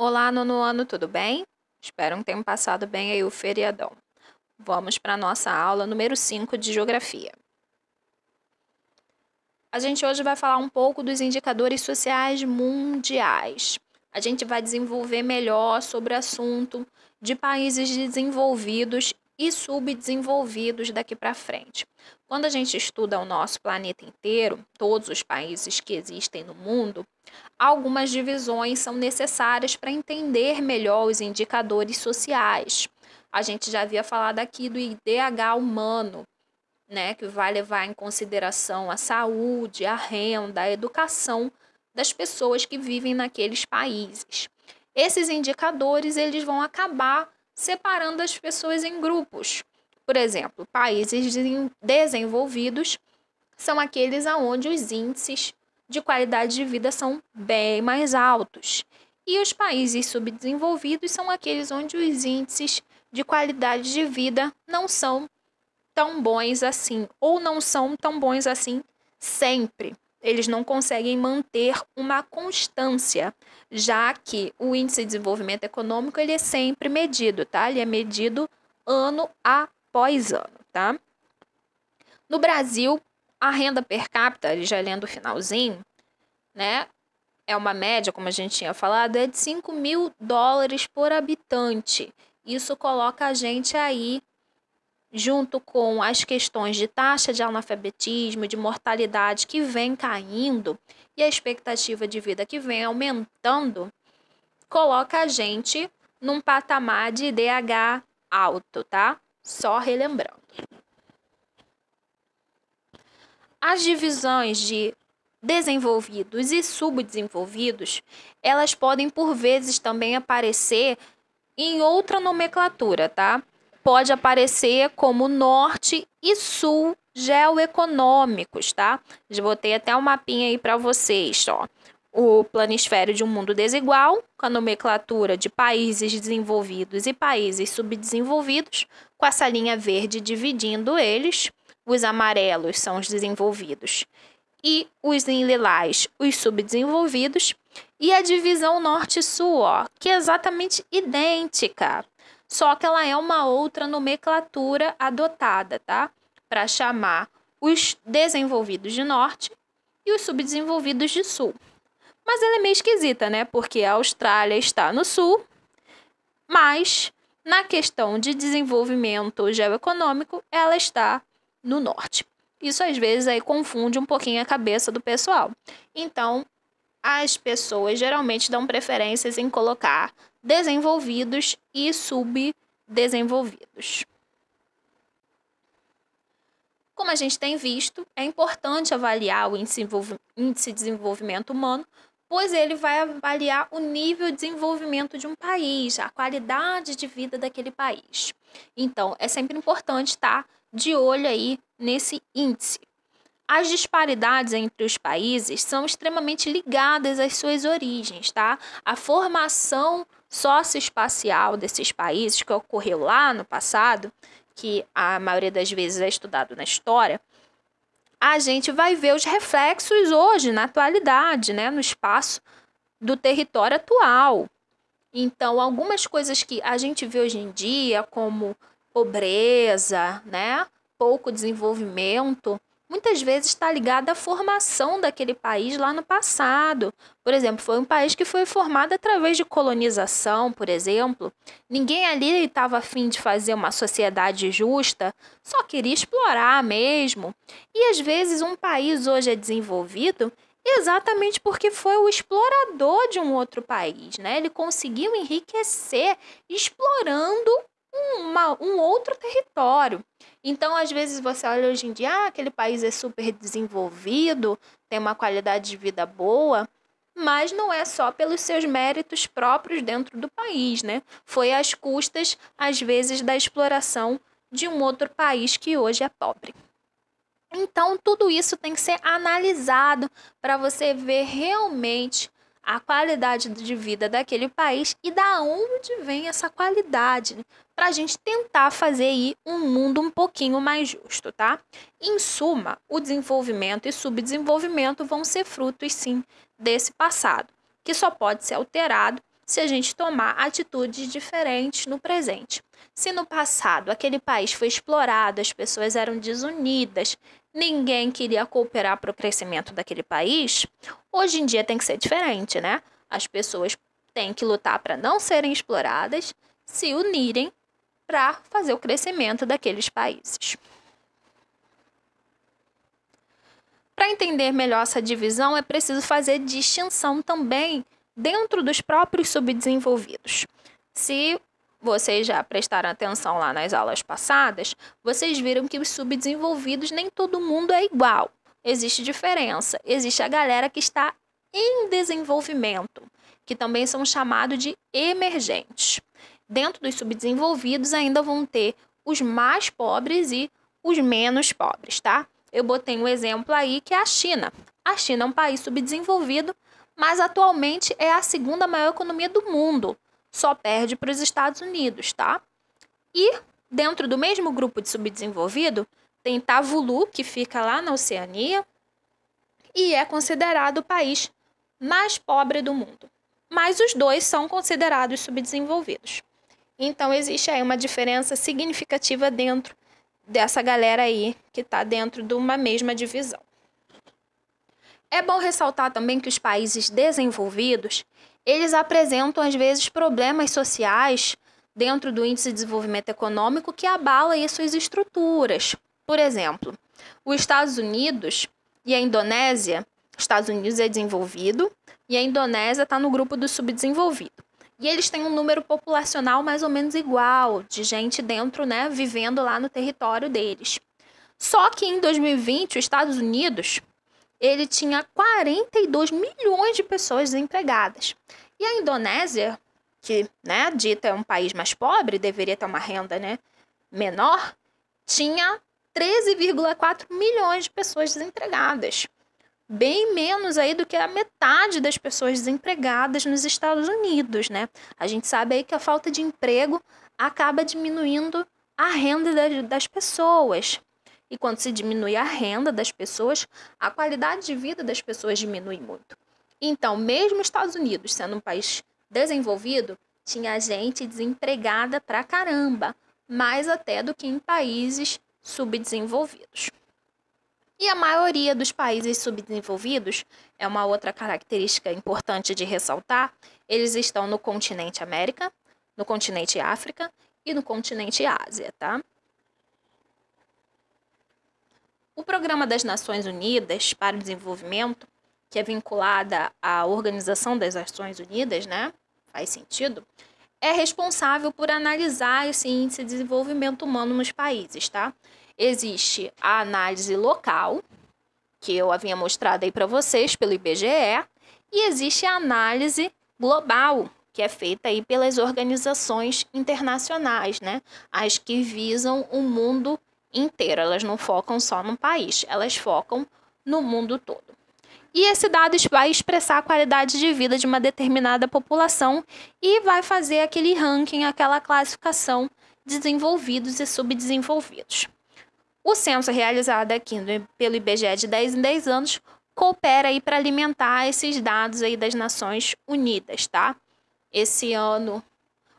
Olá, nono ano, tudo bem? Espero que tenham passado bem aí o feriadão. Vamos para a nossa aula número 5 de Geografia. A gente hoje vai falar um pouco dos indicadores sociais mundiais. A gente vai desenvolver melhor sobre o assunto de países desenvolvidos e subdesenvolvidos daqui para frente. Quando a gente estuda o nosso planeta inteiro, todos os países que existem no mundo, algumas divisões são necessárias para entender melhor os indicadores sociais. A gente já havia falado aqui do IDH humano, né, que vai levar em consideração a saúde, a renda, a educação das pessoas que vivem naqueles países. Esses indicadores eles vão acabar separando as pessoas em grupos. Por exemplo, países desenvolvidos são aqueles onde os índices de qualidade de vida são bem mais altos. E os países subdesenvolvidos são aqueles onde os índices de qualidade de vida não são tão bons assim, ou não são tão bons assim sempre. Eles não conseguem manter uma constância, já que o índice de desenvolvimento econômico ele é sempre medido, tá? Ele é medido ano após ano, tá? No Brasil, a renda per capita, já lendo o finalzinho, né? É uma média, como a gente tinha falado, é de US$ 5.000 por habitante. Isso coloca a gente aí, junto com as questões de taxa de analfabetismo, de mortalidade que vem caindo e a expectativa de vida que vem aumentando, coloca a gente num patamar de IDH alto, tá? Só relembrando. As divisões de desenvolvidos e subdesenvolvidos, elas podem por vezes também aparecer em outra nomenclatura, tá? Pode aparecer como norte e sul geoeconômicos, tá? Já botei até um mapinha aí para vocês, ó. O planisfério de um mundo desigual, com a nomenclatura de países desenvolvidos e países subdesenvolvidos, com essa linha verde dividindo eles. Os amarelos são os desenvolvidos e os em lilás, os subdesenvolvidos. E a divisão norte-sul, ó, que é exatamente idêntica, só que ela é uma outra nomenclatura adotada, tá? Para chamar os desenvolvidos de norte e os subdesenvolvidos de sul. Mas ela é meio esquisita, né? Porque a Austrália está no sul, mas na questão de desenvolvimento geoeconômico, ela está no norte. Isso às vezes aí confunde um pouquinho a cabeça do pessoal. Então, as pessoas geralmente dão preferências em colocar desenvolvidos e subdesenvolvidos. Como a gente tem visto, é importante avaliar o índice de desenvolvimento humano, pois ele vai avaliar o nível de desenvolvimento de um país, a qualidade de vida daquele país. Então, é sempre importante estar de olho aí nesse índice. As disparidades entre os países são extremamente ligadas às suas origens, tá? A formação socioespacial desses países que ocorreu lá no passado, que a maioria das vezes é estudado na história, a gente vai ver os reflexos hoje, na atualidade, né? No espaço do território atual. Então, algumas coisas que a gente vê hoje em dia, como pobreza, né? Pouco desenvolvimento, muitas vezes está ligada à formação daquele país lá no passado. Por exemplo, foi um país que foi formado através de colonização, por exemplo. Ninguém ali estava a fim de fazer uma sociedade justa, só queria explorar mesmo. E às vezes um país hoje é desenvolvido exatamente porque foi o explorador de um outro país, né? Ele conseguiu enriquecer explorando um outro território. Então, às vezes, você olha hoje em dia, aquele país é super desenvolvido, tem uma qualidade de vida boa, mas não é só pelos seus méritos próprios dentro do país, né? Foi às custas, às vezes, da exploração de um outro país que hoje é pobre. Então, tudo isso tem que ser analisado para você ver realmente a qualidade de vida daquele país e da onde vem essa qualidade, né? Para a gente tentar fazer aí um mundo um pouquinho mais justo, tá? Em suma, o desenvolvimento e subdesenvolvimento vão ser frutos, sim, desse passado, que só pode ser alterado se a gente tomar atitudes diferentes no presente. Se no passado aquele país foi explorado, as pessoas eram desunidas, ninguém queria cooperar para o crescimento daquele país, hoje em dia tem que ser diferente, né? As pessoas têm que lutar para não serem exploradas, se unirem para fazer o crescimento daqueles países. Para entender melhor essa divisão, é preciso fazer distinção também dentro dos próprios subdesenvolvidos. Se vocês já prestaram atenção lá nas aulas passadas, vocês viram que os subdesenvolvidos nem todo mundo é igual. Existe diferença. Existe a galera que está em desenvolvimento, que também são chamados de emergentes. Dentro dos subdesenvolvidos ainda vão ter os mais pobres e os menos pobres, tá? Eu botei um exemplo aí que é a China. A China é um país subdesenvolvido, mas atualmente é a segunda maior economia do mundo. Só perde para os Estados Unidos, tá? E dentro do mesmo grupo de subdesenvolvido, tem Tuvalu, que fica lá na Oceania, e é considerado o país mais pobre do mundo. Mas os dois são considerados subdesenvolvidos. Então, existe aí uma diferença significativa dentro dessa galera aí que está dentro de uma mesma divisão. É bom ressaltar também que os países desenvolvidos, eles apresentam às vezes problemas sociais dentro do índice de desenvolvimento econômico que abala aí suas estruturas. Por exemplo, os Estados Unidos e a Indonésia, os Estados Unidos é desenvolvido e a Indonésia está no grupo do subdesenvolvido. E eles têm um número populacional mais ou menos igual, de gente dentro, né, vivendo lá no território deles. Só que em 2020, os Estados Unidos, ele tinha 42 milhões de pessoas desempregadas. E a Indonésia, que, né, dita é um país mais pobre, deveria ter uma renda, né, menor, tinha 13,4 milhões de pessoas desempregadas. Bem menos aí do que a metade das pessoas desempregadas nos Estados Unidos, né? A gente sabe aí que a falta de emprego acaba diminuindo a renda das pessoas. E quando se diminui a renda das pessoas, a qualidade de vida das pessoas diminui muito. Então, mesmo os Estados Unidos sendo um país desenvolvido, tinha gente desempregada pra caramba, mais até do que em países subdesenvolvidos. E a maioria dos países subdesenvolvidos, é uma outra característica importante de ressaltar, eles estão no continente América, no continente África e no continente Ásia, tá? O Programa das Nações Unidas para o Desenvolvimento, que é vinculada à Organização das Nações Unidas, né? Faz sentido? É responsável por analisar esse índice de desenvolvimento humano nos países, tá? Existe a análise local, que eu havia mostrado aí para vocês pelo IBGE, e existe a análise global, que é feita aí pelas organizações internacionais, né? As que visam o mundo inteiro. Elas não focam só num país, elas focam no mundo todo. E esse dado vai expressar a qualidade de vida de uma determinada população e vai fazer aquele ranking, aquela classificação de desenvolvidos e subdesenvolvidos. O censo realizado aqui pelo IBGE de 10 em 10 anos coopera aí para alimentar esses dados aí das Nações Unidas, tá? Esse ano,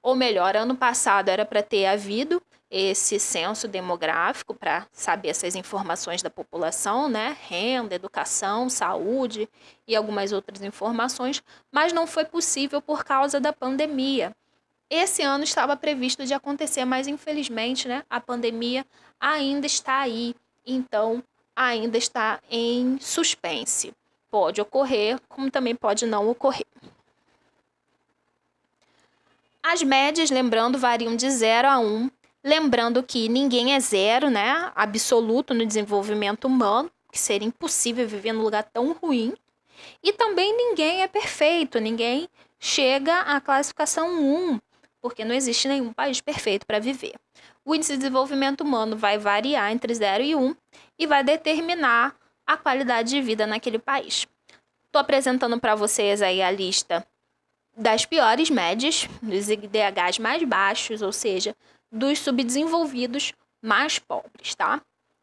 ou melhor, ano passado era para ter havido esse censo demográfico para saber essas informações da população, né? Renda, educação, saúde e algumas outras informações, mas não foi possível por causa da pandemia. Esse ano estava previsto de acontecer, mas infelizmente, né, a pandemia ainda está aí, então ainda está em suspense. Pode ocorrer, como também pode não ocorrer. As médias, lembrando, variam de 0 a 1, lembrando que ninguém é zero, né, absoluto no desenvolvimento humano, que seria impossível viver num lugar tão ruim, e também ninguém é perfeito, ninguém chega à classificação 1, porque não existe nenhum país perfeito para viver. O índice de desenvolvimento humano vai variar entre 0 e 1 e vai determinar a qualidade de vida naquele país. Estou apresentando para vocês aí a lista das piores médias, dos IDHs mais baixos, ou seja, dos subdesenvolvidos mais pobres, tá?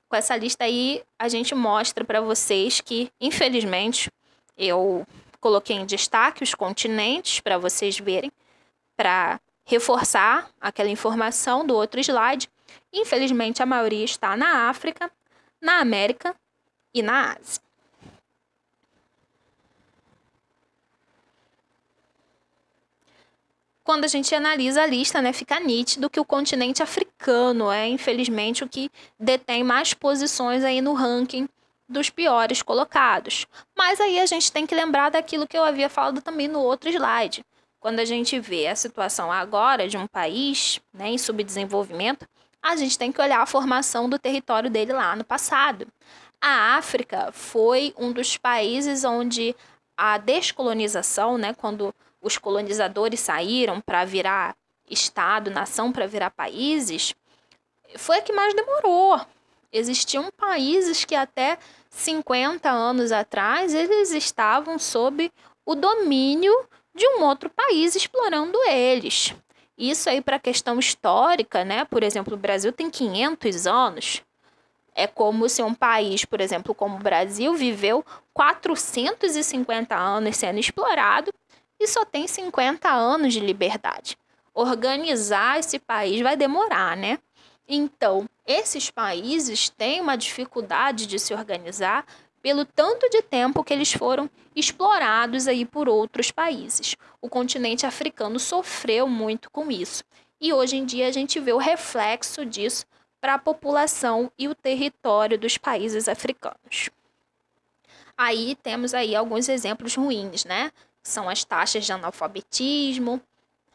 Com essa lista aí, a gente mostra para vocês que, infelizmente, eu coloquei em destaque os continentes para vocês verem, para reforçar aquela informação do outro slide. Infelizmente, a maioria está na África, na América e na Ásia. Quando a gente analisa a lista, né, fica nítido que o continente africano é, infelizmente, o que detém mais posições aí no ranking dos piores colocados. Mas aí a gente tem que lembrar daquilo que eu havia falado também no outro slide. Quando a gente vê a situação agora de um país, né, em subdesenvolvimento, a gente tem que olhar a formação do território dele lá no passado. A África foi um dos países onde a descolonização, né, quando os colonizadores saíram para virar estado, nação, para virar países, foi a que mais demorou. Existiam países que até 50 anos atrás eles estavam sob o domínio de um outro país explorando eles. Isso aí para a questão histórica, né? Por exemplo, o Brasil tem 500 anos. É como se um país, por exemplo, como o Brasil, viveu 450 anos sendo explorado e só tem 50 anos de liberdade. Organizar esse país vai demorar, né? Então, esses países têm uma dificuldade de se organizar pelo tanto de tempo que eles foram explorados aí por outros países. O continente africano sofreu muito com isso. E hoje em dia a gente vê o reflexo disso para a população e o território dos países africanos. Aí temos aí alguns exemplos ruins, né? São as taxas de analfabetismo,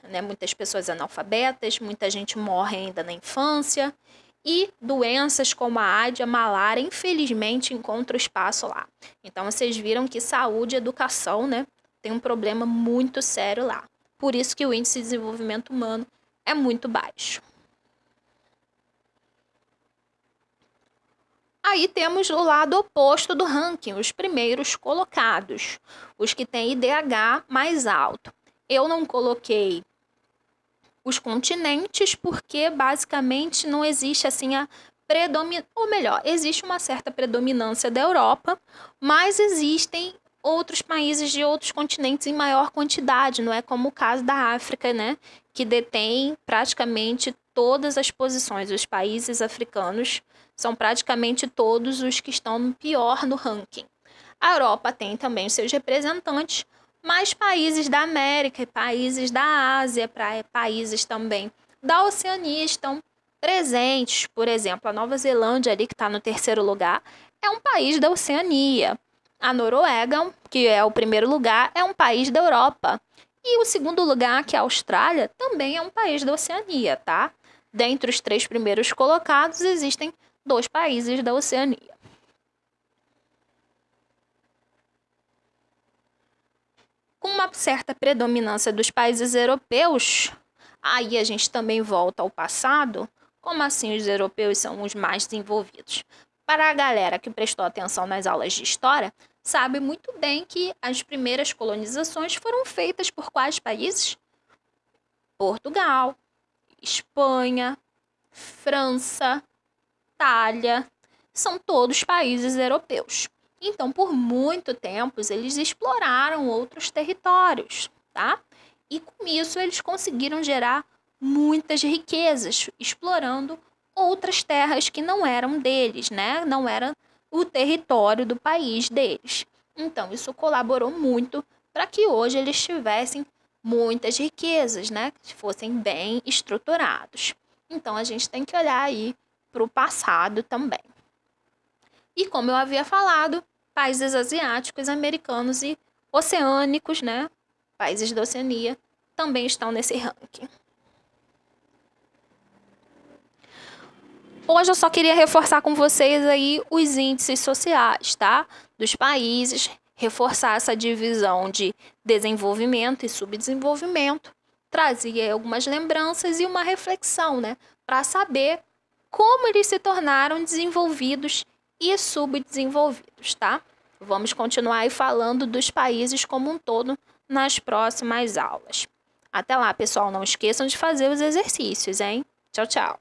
né? Muitas pessoas analfabetas, muita gente morre ainda na infância. E doenças como a AIDS, a malária, infelizmente encontram espaço lá. Então vocês viram que saúde e educação, né, tem um problema muito sério lá. Por isso que o índice de desenvolvimento humano é muito baixo. Aí temos o lado oposto do ranking, os primeiros colocados, os que têm IDH mais alto. Eu não coloquei os continentes porque basicamente não existe assim a predominância, ou melhor, existe uma certa predominância da Europa, mas existem outros países de outros continentes em maior quantidade, não é como o caso da África, né, que detém praticamente todas as posições. Os países africanos são praticamente todos os que estão pior no ranking. A Europa tem também os seus representantes, mas países da América, países da Ásia, países também da Oceania estão presentes. Por exemplo, a Nova Zelândia, ali que está no terceiro lugar, é um país da Oceania. A Noruega, que é o primeiro lugar, é um país da Europa. E o segundo lugar, que é a Austrália, também é um país da Oceania, tá? Dentre os 3 primeiros colocados, existem 2 países da Oceania. Com uma certa predominância dos países europeus, aí a gente também volta ao passado. Como assim os europeus são os mais desenvolvidos? Para a galera que prestou atenção nas aulas de história, sabe muito bem que as primeiras colonizações foram feitas por quais países? Portugal, Espanha, França, Itália, são todos países europeus. Então, por muito tempo, eles exploraram outros territórios, tá? E com isso, eles conseguiram gerar muitas riquezas, explorando outras terras que não eram deles, né? Não era o território do país deles. Então, isso colaborou muito para que hoje eles tivessem muitas riquezas, né? Que fossem bem estruturados. Então, a gente tem que olhar aí para o passado também. E como eu havia falado, países asiáticos, americanos e oceânicos, né? Países da Oceania, também estão nesse ranking. Hoje eu só queria reforçar com vocês aí os índices sociais, tá? Dos países, reforçar essa divisão de desenvolvimento e subdesenvolvimento, trazer aí algumas lembranças e uma reflexão, né? Para saber como eles se tornaram desenvolvidos e subdesenvolvidos, tá? Vamos continuar aí falando dos países como um todo nas próximas aulas. Até lá, pessoal, não esqueçam de fazer os exercícios, hein? Tchau, tchau!